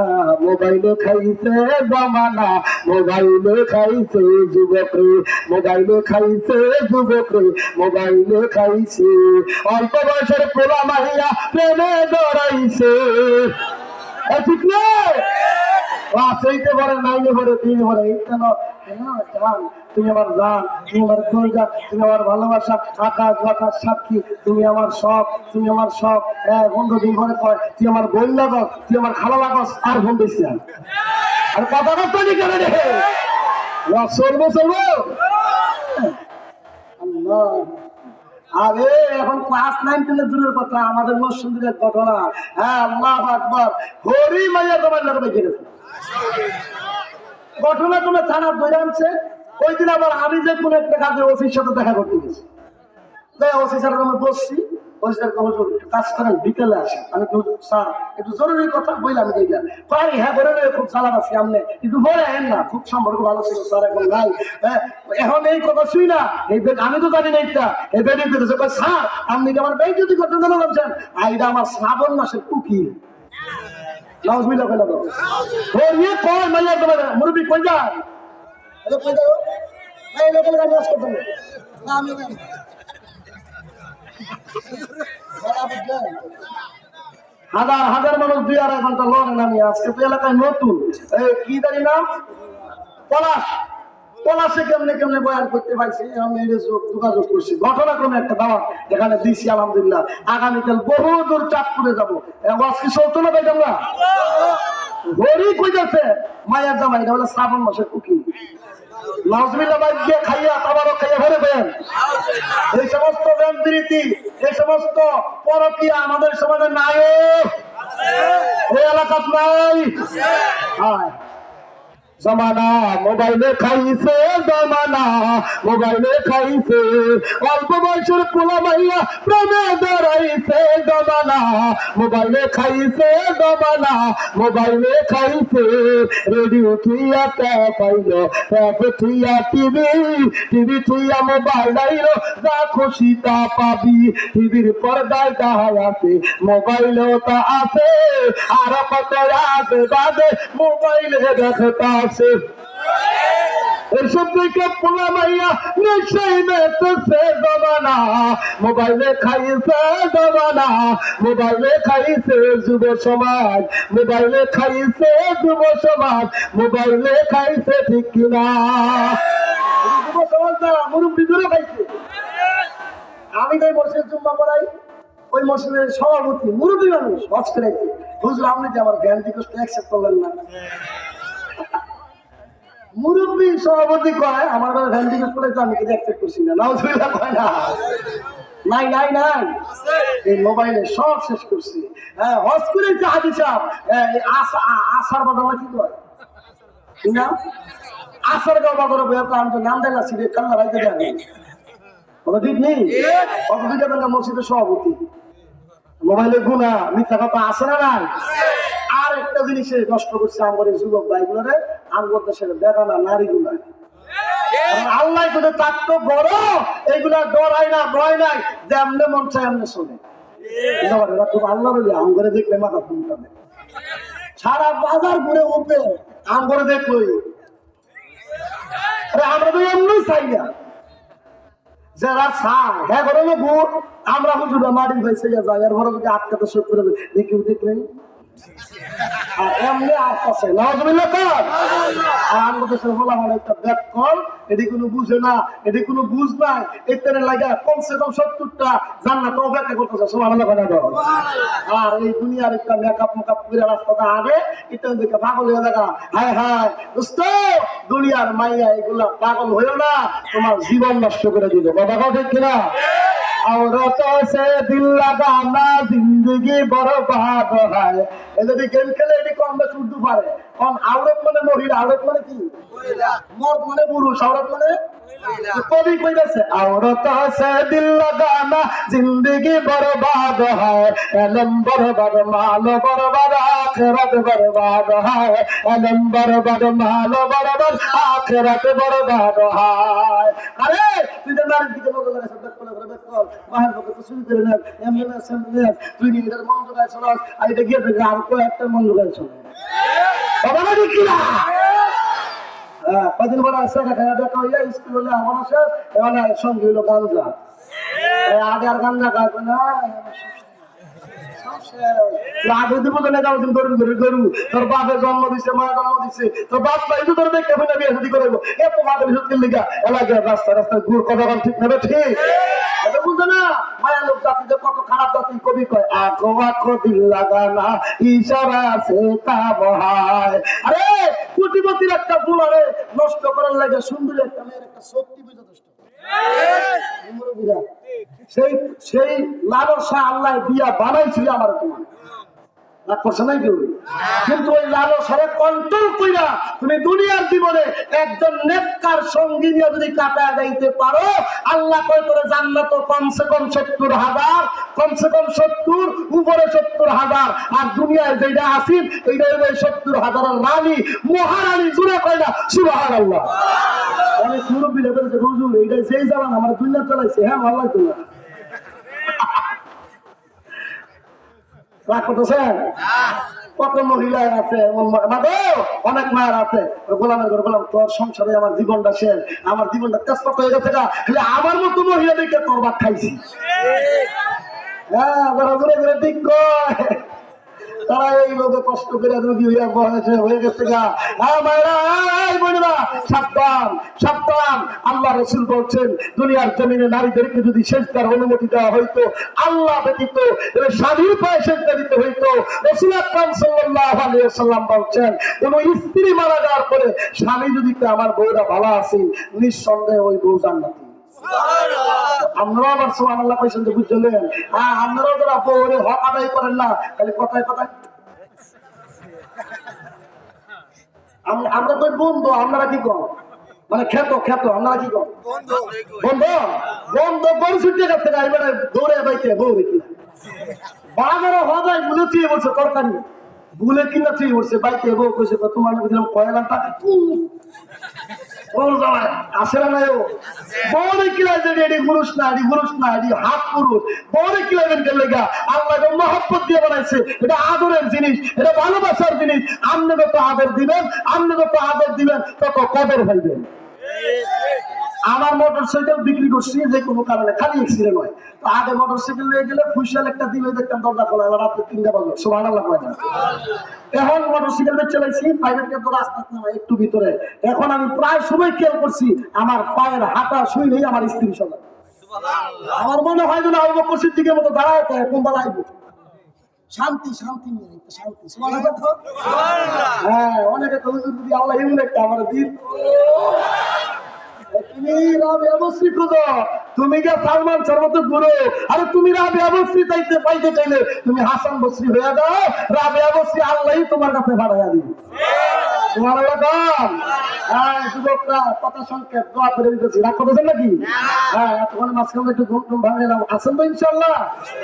মোবাইলে খাইছে, জমানা মোবাইলে খাইছে যুবকরে, মোবাইলে খাইছে যুবকরে, মোবাইলে খাইছে। অল্প বয়সের পোলা মাইয়া প্রেমে দৌড়াইছে। ঠিক নয়? সেইতে পারে, নাইলে পারে, দিনে পারে। এই কেন জান, তুমি আমার জান, তুমি আমার কলিজা, তুমি আমার ভালোবাসা, আকাশ বাতাস সাক্ষী, তুমি আমার সব, তুমি আমার সব। বন্ধু দিন পরে কয়, তুই আমার বোন লাগস, তুই আমার খালা লাগস, আর ফোন দিচ্ছি আর কথা কথা নি কেন রে? চলবো চলবো। আল্লাহ, আরে এখন ক্লাস 9 10 দূরের কথা, আমাদের মসজিদের ঘটনা। হ্যাঁ, আল্লাহু আকবার, হরি মাইয়া তোমার লাগবে গেছে ঘটনা। তোমার থানা বইরা আনছে। ওই দিন আবার আমি যে কোন একটা কাজে ওসির সাথে দেখা করতে গেছি, ওসি স্যার আমি বসছি, ওসি স্যার কাজ করেন, বিকেলে আসে। আমি স্যার একটু জরুরি কথা বললাম, হ্যাঁ বলে খুব চালাক আছি আপনি, একটু বলে না, খুব সম্পর্ক ভালো ছিল স্যার, এখন নাই। এখন এই কথা শুই না, এই আমি তো জানি না, এটা এই বেডিং করেছে। স্যার আপনি কি আমার বেড যদি করতে জানা বলছেন? এটা আমার শ্রাবণ মাসের কুকি। নাউজুবিল্লাহ কইলা তো ওর ইয়ে কয় মাইয়া তোমার মুরব্বি কই যায়? আরে কই যাও? এই লোকের কাছে নাচ করতে না, আমি হাজার হাজার মানুষ 2-2.5 ঘন্টা লড়ে নামি। আজকে তো এলাকায় নতুন কি জানি না, পলাশ, পলাশে কেমনে কেমনে বয়ান করতে পারছি, আমি যোগাযোগ করছি। ঘটনাক্রমে একটা দাওয়াত এখানে দিচ্ছি, আলহামদুলিল্লাহ। আগামীকাল বহু দূর চাঁদপুরে যাবো। কি চলতো না ভাই? আমরা ঘড়ি কইতেছে মায়ের জামাই, এটা হলো শ্রাবণ মাসের কুকি। নাউজুবিল্লাহ ভাই গিয়ে খাইয়া তাবারও খাইয়া ভরে দেন। এই সমস্ত ব্যান্তিরীতি, এই সমস্ত পরকীয়া আমাদের সমাজে নাই, এই এলাকাত নাই। হ্যাঁ, জমানা মোবাইলে খাইছে, জমানা মোবাইলে খাইছে, অল্প বয়সের পোলা মাইয়া প্রেমে দৌড়াইছে। জমানা মোবাইলে খাইছে, জমানা মোবাইলে খাইছে। রেডিও থুইয়া ট্যাপ আইলো, ট্যাপ থুইয়া টিভি, টিভি থুইয়া মোবাইল আইলো, যা খুশি তা পাবি। টিভির পর্দায় তাহাই আছে, মোবাইলেও তা আছে, আর কত আছে বাদে মোবাইলে দেখতা আছে। এসব থেকে পোলা মাইয়া নেশাই মেতেছে। জমানা মোবাইলে খাইছে, জমানা মোবাইলে খাইছে যুব সমাজ, মোবাইলে খাইছে যুব সমাজ, মোবাইলে খাইছে। ঠিক কিনা? যুব সমাজ না, মুরব্বীদেরও খাইছে। আমি তাই মসজিদ জুম্মা পড়াই, ওই মসজিদের সভাপতি মুরব্বী মানুষ হজ করেছে। হুজুর আপনি যে আমার জ্ঞান রিকোয়েস্ট অ্যাকসেপ্ট করলেন না। মুরব্বী সভাপতি কয় আমার জ্ঞান রিকোয়েস্ট করেছে, আমি কিন্তু অ্যাকসেপ্ট করছি না। নাউজুবিল্লাহ কয় না, নাই নাই নাই, এই মোবাইলে সব শেষ করছি। হ্যাঁ, হজ করেছে হাজি সাহেব, আসার বদলা কি কয় না, আসার গাও বাদর বইয়া আমি তো নাম দেয় না, সিরিয়ে কাল্লা ভাইতে দেয় কথা ঠিক নেই। অত দুইটা বেলা মসজিদের সভাপতি, মোবাইলে গুণা মিথ্যা কথা আছে না নাই? আর একটা জিনিসে নষ্ট করছে আমার এই যুবক ভাইগুলোরে, আমার দেশের বেগানা নারী গুলা। আল্লাহ কিন্তু তার তো বড়, এগুলা ডরাই না, ভয় নাই, যেমনে মন চায় এমনি শোনে। এরা খুব আল্লাহ বলি, আম করে দেখলে মাথা ফুলটাবে, সারা বাজার ঘুরে উঠবে আম করে দেখলোই। আমরা তো এমনি চাই না, যারা চায় হ্যাঁ করে ভোট, আমরা হুজুরা মাটির ভাই যাই, আর বড় আটকাতে শোধ করে দেখি দেখলেন আর এমনি আসতেছে নাউজুবিল্লাহ কর। আর আমাদের দেশের বলা মানে একটা ব্যাক কল, এটি কোনো বুঝে না, এটি কোনো বুঝ নাই, এখানে লাগা কমসে কম 70টা জান্নাত অপেক্ষা করতেছে। সুবহানাল্লাহ বলে দাও। আর এই দুনিয়ার একটা মেকআপ করে রাস্তাটা আগে এটা দেখে পাগল হয়ে থাকা। হায় হায় দোস্ত, দুনিয়ার মাইয়া এগুলা পাগল হইও না, তোমার জীবন নষ্ট করে দিল। কথা কথা ঠিক কিনা? औरतों से दिल लगाना जिंदगी बर्बाद है। যদি গেম খেলে এটি কম বেশি উর্দু পারে। কারণ আওরত মানে মহিলা, আওরত মানে কি? মর্দ মানে পুরুষ, আওরত মানে কবি কইতেছে औरतों से दिल लगाना जिंदगी बर्बाद है, इल्म बर्बाद माल बर्बाद आखिरत बर्बाद है, इल्म बर्बाद माल बर्बाद आखिरत बर्बाद है। अरे তুই তো নারীর দিকে নজর লাগাইছ, দেখ করে দেখ কর বাহির পক্ষে তো শুরু করে নেন অ্যাম্বুলেন্স তুই নি এটার মন জোগাইছ না, আর এটা গিয়ে দেখে আর কয়েকটা মন জোগাইছ বাবা না কি না। কদিন পর আসে দেখা দেখা হইয়া স্কুল হলে আমার আসে এখানে সঙ্গে হইলো গাঞ্জা। আগে আর গাঞ্জা খাইবে না, তোর বাপের জন্ম দিছে, মা জন্ম দিছে, তোর বাপ ভাই তো তোর দেখতে হবে না, বিয়ে শাদী করবো এত বাপের সত্যি লিখা এলাকায় রাস্তা রাস্তায় ঘুর কথা ঠিক নেবে ঠিক এটা বুঝছে না। মায়া লোক জাতিতে কত খারাপ জাতি, কবি কয় আঁকো আঁকো দিল লাগানা ইশারা সে কাবহায়। আরে কোটিপতির একটা ফুল আরে নষ্ট করার লাগে সুন্দর একটা মেয়ের একটা শক্তি যথেষ্ট। সেই সেই লালসা আল্লাহ দিয়া বানাইছিল আমার তোমার রাগ করছে নাই কেউ, কিন্তু ওই লালসারে কন্ট্রোল কইরা তুমি দুনিয়ার জীবনে একজন নেককার সঙ্গী নিয়ে যদি কাটায় যাইতে পারো, আল্লাহ কয় করে জান্নাত কমসে কম 70,000, কমসে কম 70 উপরে 70,000। আর দুনিয়ায় যেটা আসিল এইটা হলো 70,000 রানী মহারানী, জুড়ে কয় না সুবহানাল্লাহ। অনেক মুরব্বীরা বলেছে হুজুর এইটা যেই জামান আমার দুনিয়া চালাইছে, হ্যাঁ ভালো লাগতো না। রাগ করতেছেন? কত মহিলা আছে, অনেক মায়ের আছে গোলামের ঘর গোলাম, তোর সংসারে আমার জীবনটা শেষ, আমার জীবনটা তেজপাত হয়ে গেছে, আমার মতো মহিলা দেখে তোর ভাত খাইছি। হ্যাঁ ঘুরে ঘুরে ঠিক কয় তারা এইভাবে কষ্ট করে রুগী হইয়া বয়সে হয়ে গেছে গা। সাবধান সাবধান, আল্লাহ রাসূল বলছেন দুনিয়ার জমিনে নারীদেরকে যদি সেজদার অনুমতি দেওয়া হইতো, আল্লাহ ব্যতীত স্বামীর পায়ে সেজদা দিতে হইতো। রাসূল আকরাম সাল্লাল্লাহু আলাইহি ওয়াসাল্লাম বলছেন কোন স্ত্রী মারা যাওয়ার পরে স্বামী যদি আমার বউরা ভালো আছে, নিঃসন্দেহে ওই বউ জান্নাতি। আপনারা আবার সুবহানাল্লাহ কইছেন যে বুঝলেন? হ্যাঁ আপনারাও যারা বউরে হক আদায় করেন না, খালি কথায় কথায় আমরা তো বন্ধু, আপনারা কি কর মানে খেত খেত, আপনারা কি কর বন্ধ বন্ধ পরিস্থিতি কাছে এবারে দৌড়ে বাইকে বউ দেখি বাজারে হদায় বুলে চেয়ে বলছে তরকারি বুলে কিনা চেয়ে বলছে বাইকে বউ কইছে তোমার দিলাম কয়লা টাকা আসে না নাই বড় কিলাইবেন, এটি পুরুষ না, এটি পুরুষ না, এটি হাত পুরুষ। বড় কিলাইবেন কেন লেগা? আল্লাহ মহব্বত দিয়ে বানাইছে, এটা আদরের জিনিস, এটা ভালোবাসার জিনিস। আপনি যত আদর দিবেন, আপনি যত আদর দিবেন তত কদর হইবেন। আমার মোটরসাইকেল বিক্রি করছি যে কোনো কারণে, খালি এক্সিডেন্ট হয়। তো আগে মোটরসাইকেল নিয়ে গেলে ফুসিয়াল একটা দিলে দেখতাম দরজা খোলা, রাত্রে 3টা বাজে, সুবহানাল্লাহ কয় না। এখন মোটরসাইকেল চালাইছি প্রাইভেট কার রাস্তা একটু ভিতরে, এখন আমি প্রায় সময় খেয়াল করছি আমার পায়ের হাঁটা শুই নেই আমার স্ত্রী সবাই। আমার মনে হয় যেন আবু বকর সিদ্দিকের মতো দাঁড়ায় কোনবার আইব শান্তি শান্তি শান্তি। হ্যাঁ অনেকে তো যদি আল্লাহ এমন একটা আমার দিন তুমি রাবিয়া বসরি খোঁজো, তুমি কে সালমান সর্বত গুরু, আরে তুমি রাবিয়া বসরি চাইতে পাইতে চাইলে তুমি হাসান বসরি হয়ে যাও, রাবিয়া বসরি আল্লাহই তোমার কাছে ভাড়াইয়া দিবে। সুবহানাল্লাহ। হ্যাঁ যুবকরা কথা সংক্ষেপ দোয়া করে দিতেছি, রাগ করতেছেন নাকি? হ্যাঁ এতক্ষণ মাঝখানে একটু ঘুম টুম ভাঙলাম, আসেন তো ইনশাল্লাহ।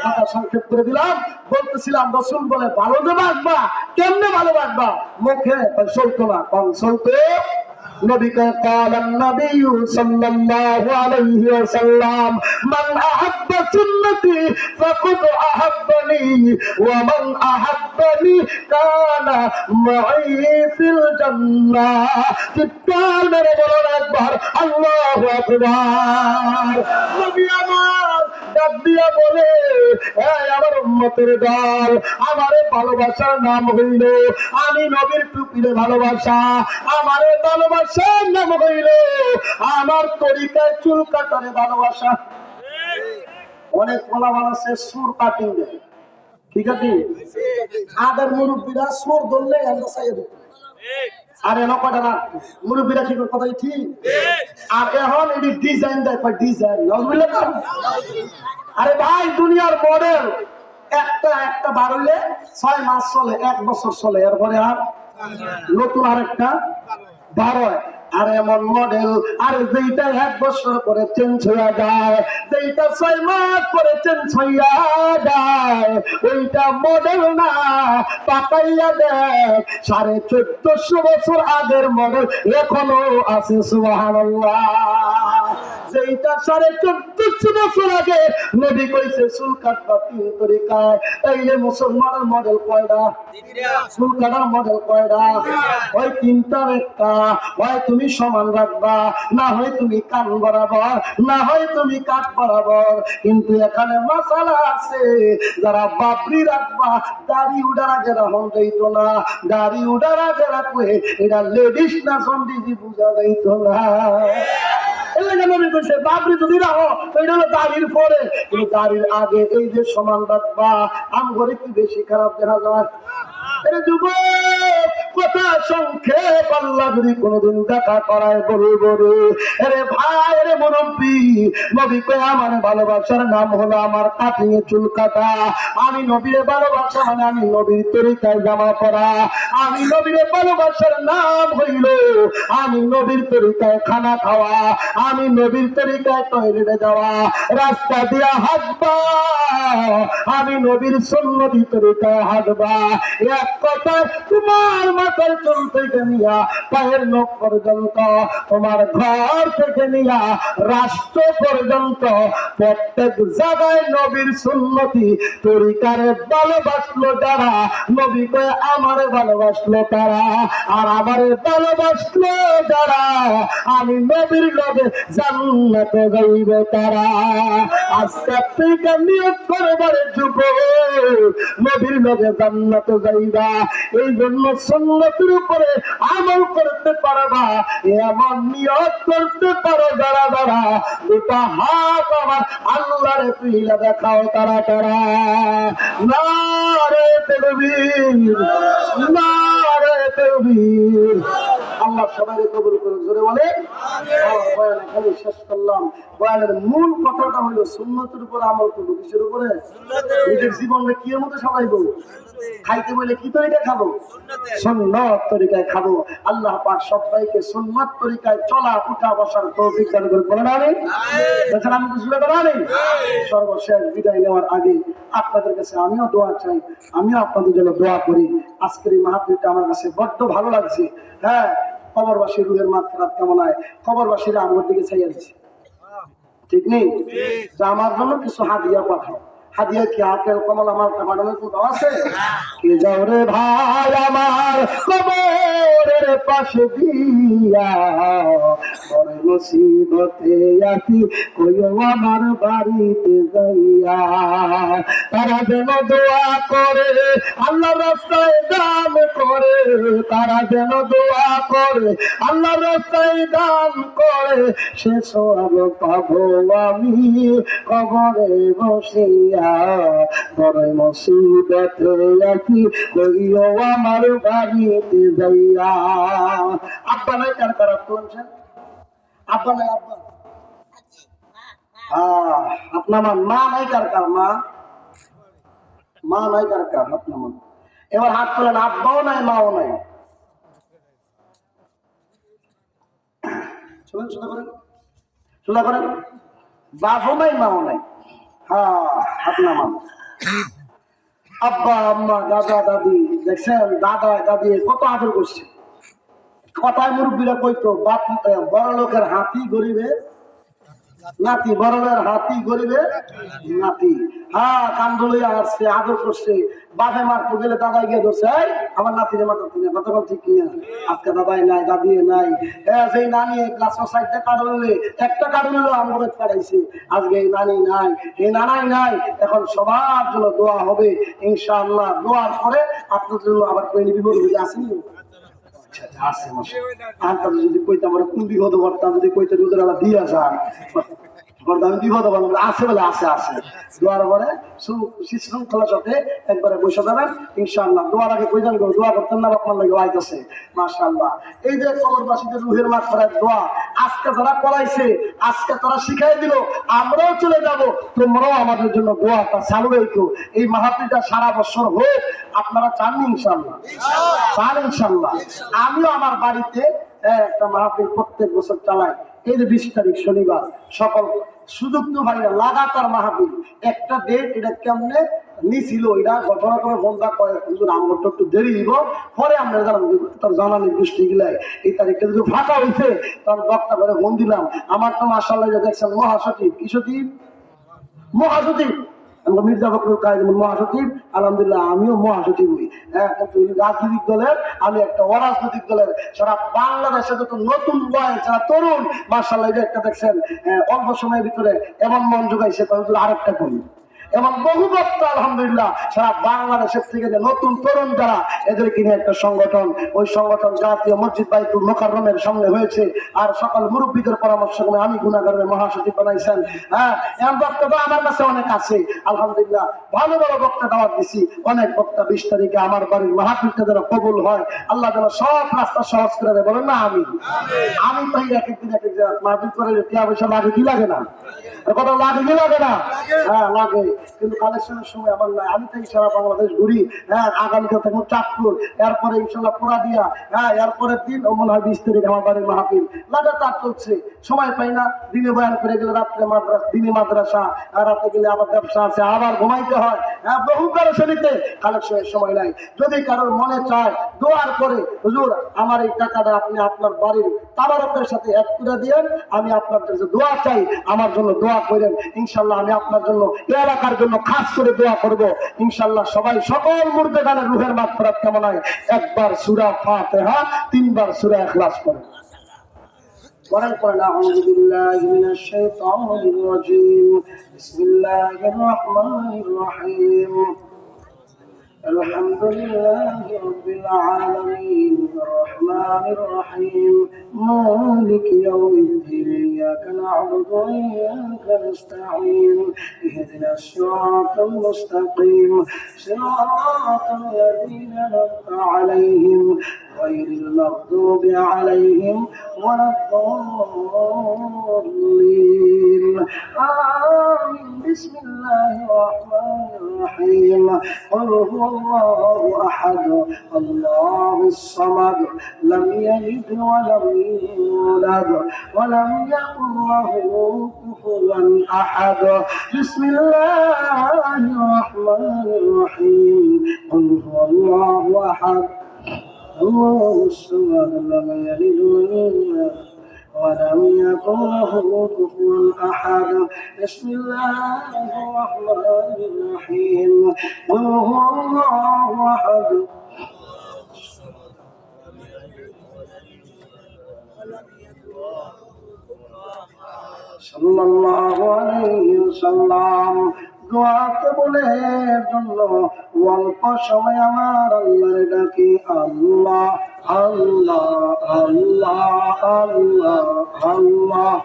কথা সংক্ষেপ করে দিলাম। বলতেছিলাম রাসূল বলে ভালোবাসবা, কেমনে ভালোবাসবা? মুখে চলতো না, কম চলতো। নবীকে قال النبي صلى الله عليه وسلم من أحب سنتي فقد أحبني ومن أحبني كان معي في الجنة। চিৎকার মেরে বলুন একবার আল্লাহু আকবার। নবী আমার ডাক দিয়া বলে, এই আমার উম্মতের দল, আমারে ভালোবাসার নাম হইল আমি নবীর টুপিরে ভালোবাসা, আমারে ভালোবাসার নাম হইল আমার তরিকায় চুল কাটারে ভালোবাসা। অনেক ফলাফল আছে সুর কাটিং দেয়, ঠিক আছে? আগের মুরব্বীরা সুর ধরলে আমরা চাইয়ে দিত, আর এন কটা না মুরব্বীরা ঠিক কথাই ঠিক। আর এখন এটি ডিজাইন দেয়, ডিজাইন বুঝলে না? আরে ভাই দুনিয়ার মডেল একটা একটা বার হইলে 6 মাস চলে, 1 বছর চলে, এরপরে আর নতুন আরেকটা বার হয়। আর এমন মডেল আর যেটা 1 বছর পরে চেঞ্জ হয়ে যায়, যেটা 6 মাস পরে চেঞ্জ হইয়া যায়, ওইটা মডেল না, পাকাইয়া দেয় 1450 বছর আগের মডেল এখনো আছে। সুবহানাল্লাহ। যেটা 1450 বছর আগে নবী কইছে চুল কাটবা 3 তরিকায়, এই যে মুসলমানের মডেল কয়টা? চুল কাটার মডেল কয়টা? ওই 3টার একটা, হয় তুমি সমান রাখবা, না হয় তুমি কান বরাবর, না হয় তুমি কাঠ বরাবর। কিন্তু এখানে মাসালা আছে, যারা বাবরি রাখবা দাড়ি উড়ার আগে রাখুন যাইতো না, দাড়ি উড়ার আগে রাখলে এটা লেডিস না সন্ডিজি বুঝা যাইতো না। বাবরি যদি রাখো এটা হলো দাড়ির পরে, কিন্তু দাড়ির আগে এই যে সমান রাখবা, আম ঘরে কি বেশি খারাপ দেখা যায়? কথা সংক্ষেপ আল্লাহ যদি কোনদিন দেখা করায় বলবো রে, আরে ভাই রে মুরব্বী, নবী কয় আমার ভালোবাসার নাম হলো আমার কাটিয়ে চুল কাটা, আমি নবীর ভালোবাসা মানে আমি নবীর তরিকায় জামা পরা, আমি নবীর ভালোবাসার নাম হইল আমি নবীর তরিকায় খানা খাওয়া, আমি নবীর তরিকায় টয়লেটে যাওয়া, রাস্তা দিয়া হাঁটবা আমি নবীর সুন্নতি তরিকায় হাঁটবা। এক কথায় তোমার মাথার চুল থেকে নিয়া পায়ের নখ পর্যন্ত, তোমার ঘর থেকে নিয়া রাষ্ট্র পর্যন্ত প্রত্যেক জায়গায় নবীর সুন্নতি তরিকারে ভালোবাসলো যারা, নবী কয়ে আমারে ভালোবাসলো তারা, আর আমারে ভালোবাসলো যারা আমি নবীর লগে জান্নাতে যাইবে তারা। আজকে থেকে নিয়ত করবারে যুব নবীর লগে জান্নাতে যাইবা, এই জন্য সুন্নতের উপরে আমল করতে পারবা, এমন নিয়ত করতে পারো যারা যারা, দুটা হাত আমার আল্লাহরে তুইলা দেখাও তারা তারা। নারে তাকবীর, নারে তাকবীর। আল্লাহ সবাই কবুল করুন, জোরে বলে বয়ান এখানে শেষ করলাম। বয়ানের মূল কথাটা হলো সুন্নতের উপর আমল করবো। কিসের উপরে? নিজের জীবনকে কি মতো সাজাইবো, খাইতে বলে কি তরিকা খাবো? সুন্নত তরিকায় খাবো। আল্লাহ পাক সবাইকে সুন্নত তরিকায় চলা উঠা বসার তৌফিক দান করুন, বলেন আমিন। দেখেন আমি বুঝলে আমিন। সর্বশেষ বিদায় নেওয়ার আগে আপনাদের কাছে আমিও দোয়া চাই, আমিও আপনাদের জন্য দোয়া করি। আজকের এই মাহফিলটা আমার কাছে বড্ড ভালো লাগছে। হ্যাঁ, কবরবাসী রুহের মাগফিরাত কামনায় কবরবাসীরা আমার দিকে চাই আছে, ঠিক নেই? যা আমার জন্য কিছু হাদিয়া পাঠাও। হাদিয়া কি আপেল কমলা আমার পাঠানোর কোথাও আছে? কে যাও রে ভাই আমার কবরের পাশে দিয়া, বড় মুসিবতে আছি কইও আমার বাড়িতে যাইয়া, তারা যেন দোয়া করে আল্লাহ রাস্তায় দান করে, তারা যেন দোয়া করে আল্লাহ রাস্তায় দান করে, সে সওয়াব পাবো আমি কবরে বসিয়া, বড় মুসিবতে আছি কইও আমার বাড়িতে যাইয়া। আব্বা নাই কার কার করছেন? আব্বা নাই, আব্বা আপনার মা নাই কার কার? মা মা নাই কার কার? আপনার মা। এবার হাত তোলেন, আব্বাও নাই মাও নাই। শুনুন, সোজা করেন, সোজা করেন। বাপও নাই মাও নাই। হ্যাঁ, হাত নামান। আব্বা আম্মা দাদা দাদি, দেখছেন দাদা দাদি কত আদর করছে। কথায় মুরব্বীরা কইতো বাপ বড় লোকের হাতি গরিবের নাতি, বড়দের হাতি, গরিবের নাতি। হ্যাঁ, কান্দলে আসছে, আদর করছে, বাপে মারতে গেলে দাদাই গিয়ে ধরছে, এই আমার নাতিরে মারতে না, কতক্ষণ ঠিক কিনা? আজকে দাদাই নাই, দাদি নাই। হ্যাঁ, সেই নানি ক্লাস 5 কারণ হলে একটা কারণ হলো আমাদের পাঠাইছে, আজকে এই নানি নাই, এই নানাই নাই। এখন সবার জন্য দোয়া হবে ইনশাআল্লাহ। দোয়ার পরে আপনার জন্য আবার কই নিবি বলবো যে আসেনি। যদি কইতাম কোন বিপদ করতাম, যদি কইতে দুধের দিয়া যায় আমি বিপদ বললাম আছে বলে আছে আছে। দোয়ার পরে শৃঙ্খলার সাথে একবারে বসে যাবেন ইনশাআল্লাহ। দোয়ার আগে কইতাম দোয়া করতেন না, আপনার লাগে আইতেছে মাশাআল্লাহ। এই যে কবরবাসীদের রুহের মাগফিরাত দোয়া আজকে যারা পড়াইছে, আজকে তারা শিখাই দিল, আমরাও চলে যাব, তোমরাও আমাদের জন্য দোয়াটা চালু রেখো। এই মাহফিলটা সারা বছর হোক, আপনারা চাননি ইনশাআল্লাহ? চান ইনশাআল্লাহ। আমিও আমার বাড়িতে একটা মাহফিল প্রত্যেক বছর চালাই। এই যে 20 তারিখ শনিবার, সকল সুযোগ তো ভাই লাগাতার মাহফিল, একটা ডেট এটা কেমনে নিছিল এটা ঘটনা করে ফোনটা করে আমগরটা একটু দেরি দিব, পরে আমরা তার জানানি গোষ্ঠী গিলাই এই তারিখটা যদি ফাঁকা হয়েছে তার বক্তা করে ফোন দিলাম। আমার তো মাশাআল্লাহ দেখছেন মহাসচিব, কি সচিব? মহাসচিব মির্জা ফখরুল কায়েম মহাসচিব, আলহামদুলিল্লাহ আমিও মহাসচিব হই। কিন্তু রাজনৈতিক দলের, আমি একটা অরাজনৈতিক দলের। সারা বাংলাদেশে যত নতুন বয়স যারা তরুণ মাশাআল্লাহ একটা দেখছেন অল্প সময়ের ভিতরে এমন মন জোগাইছে, তাহলে আরেকটা করি। এবং বহু বক্তা আলহামদুলিল্লাহ সারা বাংলাদেশের থেকে যে নতুন তরুণ যারা, এদেরকে নিয়ে একটা সংগঠন, ওই সংগঠন জাতীয় মসজিদ বাইতুল মোকাররমের সামনে হয়েছে। আর সকল মুরব্বীদের পরামর্শ করে আমি গুনাহগারের মহাসচিব বানাইছেন। হ্যাঁ, এমন বক্তা তো আমার কাছে অনেক আছে আলহামদুলিল্লাহ। ভালো ভালো বক্তা দাওয়াত দিছি, অনেক বক্তা। 20 তারিখে আমার বাড়ির মাহফিলটা যেন কবুল হয়, আল্লাহ যেন সব রাস্তা সহজ করে দেয়, বলেন না আমি? আমি তো এক একদিন এক এক মাহফিল করে টিয়া পয়সা লাগে কি লাগে না? কত লাগে কি লাগে না? হ্যাঁ লাগে, কিন্তু কালেকশনের সময় আমার নাই। আমি তো সারা বাংলাদেশ ঘুরি। হ্যাঁ, আগামীকাল থাকবো চাঁদপুর, এরপরে ইনশাল্লাহ পোড়াদিয়া। হ্যাঁ, এরপরের দিন মনে হয় 20 তারিখ আমার বাড়ির মাহফিল। লাগাতার চলছে, সময় পাই না। দিনে বয়ান করে গেলে রাত্রে মাদ্রাসা, দিনে মাদ্রাসা, আর রাতে গেলে আবার ব্যবসা আছে, আবার ঘুমাইতে হয়। হ্যাঁ, বহু কালেকশনিতে কালেকশনের সময় নাই। যদি কারোর মনে চায় দোয়ার করে হুজুর আমার এই টাকাটা আপনি আপনার বাড়ির তাবারকের সাথে এক করে দিয়েন, আমি আপনার কাছে দোয়া চাই, আমার জন্য দোয়া করেন, ইনশাল্লাহ আমি আপনার জন্য এলাকার জন্য খাস করে দোয়া করব ইনশাল্লাহ। সবাই সকল মুর্দেগানের রুহের মাগফিরাত কামনায় একবার সূরা ফাতিহা, 3 বার সূরা ইখলাস করেন। আউযু বিল্লাহি মিনাশ শাইতানির রাজীম। বিসমিল্লাহির রহমানির রহিম। الحمد لله رب العالمين الرحمن الرحيم مالك يوم الدين إياك نعبد وإياك نستعين اهدنا الصراط المستقيم صراط الذين أنعمت عليهم غير المغضوب عليهم ولا الضالين آمين. بسم الله الرحمن الرحيم. قل هو الله أحد الله الصمد لم يلد ولم يولد ولم يكن له كفوا أحد. بسم الله الرحمن الرحيم. قل هو الله أحد الله الصمد لم يلد ولم يولد ولم يكن له كفوا أحد. بسم الله الرحمن الرحيم. قل هو الله أحد সাল্লাল্লাহু আলাইহি ওয়াসাল্লাম। দোয়াকে বলে জন্য অল্প সময় আমার আল্লাহর ডাকি আল্লাহ আল্লাহ আল্লাহ আল্লাহ আল্লাহ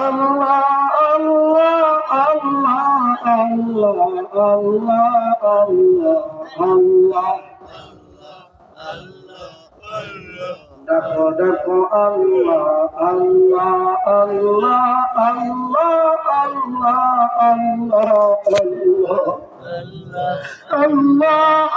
আল্লাহ আল্লাহ আল্লাহ আল্লাহ আল্লাহ আল্লাহ ডাকো ডাকো আল্লাহ আল্লাহ আল্লাহ আল্লাহ আল্লাহ আল্লাহ আল্লাহ আল্লাহ